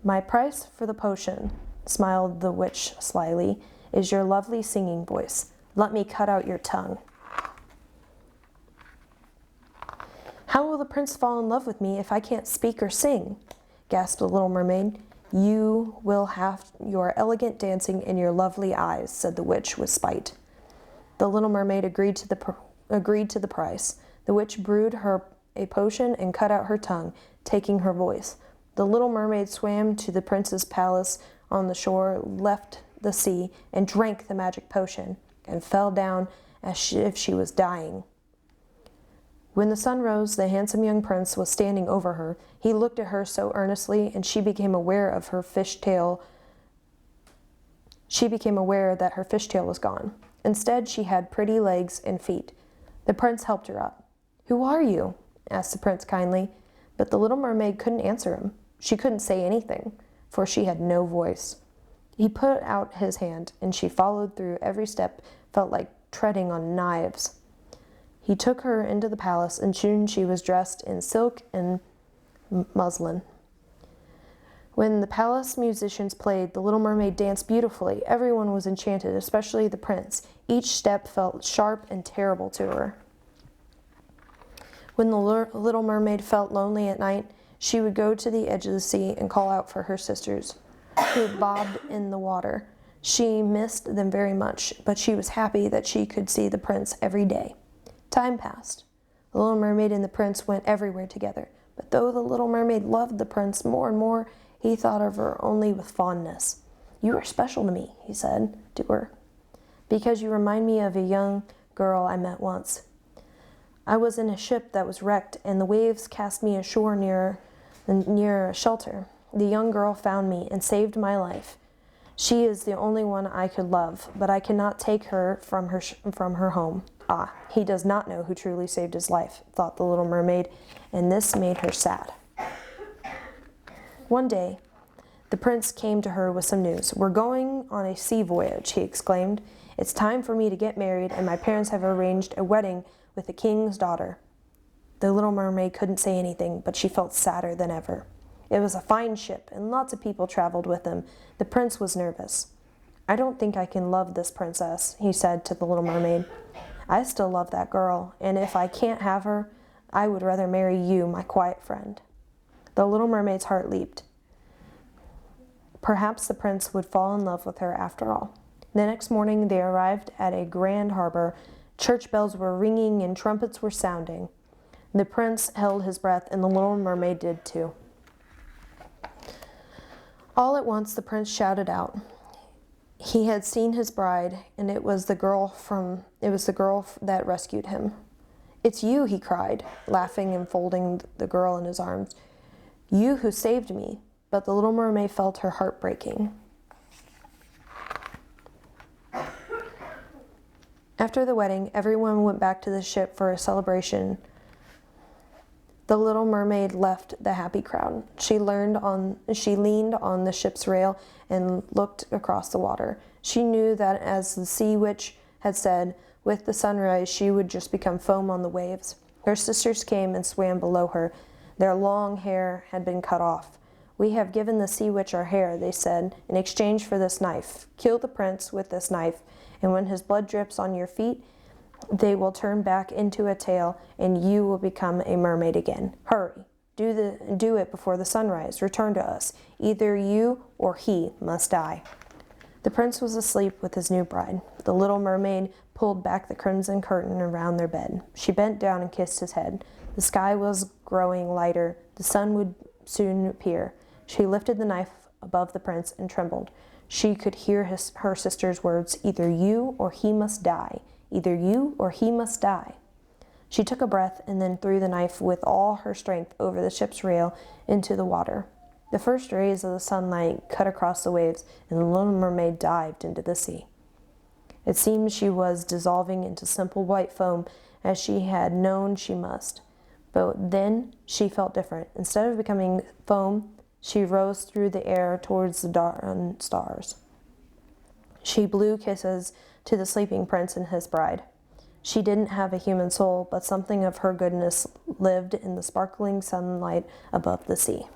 "My price for the potion," smiled the witch slyly, "is your lovely singing voice. Let me cut out your tongue." "How will the prince fall in love with me if I can't speak or sing?" gasped the little mermaid. "You will have your elegant dancing and your lovely eyes," said the witch with spite. The little mermaid agreed to the price. The witch brewed her a potion and cut out her tongue, taking her voice. The little mermaid swam to the prince's palace on the shore, left the sea, and drank the magic potion, and fell down as if she was dying. When the sun rose, the handsome young prince was standing over her. He looked at her so earnestly, and she became aware that her fishtail was gone. Instead, she had pretty legs and feet. The prince helped her up. "Who are you?" asked the prince kindly. But the little mermaid couldn't answer him. She couldn't say anything, for she had no voice. He put out his hand, and she followed through every step, felt like treading on knives. He took her into the palace, and soon she was dressed in silk and muslin. When the palace musicians played, the little mermaid danced beautifully. Everyone was enchanted, especially the prince. Each step felt sharp and terrible to her. When the little mermaid felt lonely at night, she would go to the edge of the sea and call out for her sisters, who bobbed in the water. She missed them very much, but she was happy that she could see the prince every day. Time passed. The little mermaid and the prince went everywhere together. But though the little mermaid loved the prince more and more, he thought of her only with fondness. "You are special to me," he said to her, "because you remind me of a young girl I met once. I was in a ship that was wrecked, and the waves cast me ashore near a shelter. The young girl found me and saved my life. She is the only one I could love, but I cannot take her from her home." Ah, he does not know who truly saved his life, thought the little mermaid, and this made her sad. One day, the prince came to her with some news. "We're going on a sea voyage," he exclaimed. "It's time for me to get married, and my parents have arranged a wedding with the king's daughter." The little mermaid couldn't say anything, but she felt sadder than ever. It was a fine ship, and lots of people traveled with them. The prince was nervous. "I don't think I can love this princess," he said to the little mermaid. "I still love that girl, and if I can't have her, I would rather marry you, my quiet friend." The little mermaid's heart leaped. Perhaps the prince would fall in love with her after all. The next morning they arrived at a grand harbor. Church bells were ringing and trumpets were sounding. The prince held his breath, and the little mermaid did too. All at once the prince shouted out. He had seen his bride, and it was the girl that rescued him. "It's you," he cried, laughing and folding the girl in his arms. "You who saved me." But the little mermaid felt her heart breaking. After the wedding, everyone went back to the ship for a celebration. The little mermaid left the happy crowd. She leaned on the ship's rail and looked across the water. She knew that, as the sea witch had said, with the sunrise she would just become foam on the waves. Her sisters came and swam below her. Their long hair had been cut off. "We have given the sea witch our hair," they said, "in exchange for this knife. Kill the prince with this knife, and when his blood drips on your feet, they will turn back into a tail, and you will become a mermaid again. Hurry, do it before the sunrise. Return to us. Either you or he must die." The prince was asleep with his new bride. The little mermaid pulled back the crimson curtain around their bed. She bent down and kissed his head. The sky was growing lighter. The sun would soon appear. She lifted the knife above the prince and trembled. She could hear her sister's words, "Either you or he must die. Either you or he must die." She took a breath and then threw the knife with all her strength over the ship's rail into the water. The first rays of the sunlight cut across the waves, and the little mermaid dived into the sea. It seemed she was dissolving into simple white foam, as she had known she must. But then she felt different. Instead of becoming foam, she rose through the air towards the dawn stars. She blew kisses to the sleeping prince and his bride. She didn't have a human soul, but something of her goodness lived in the sparkling sunlight above the sea.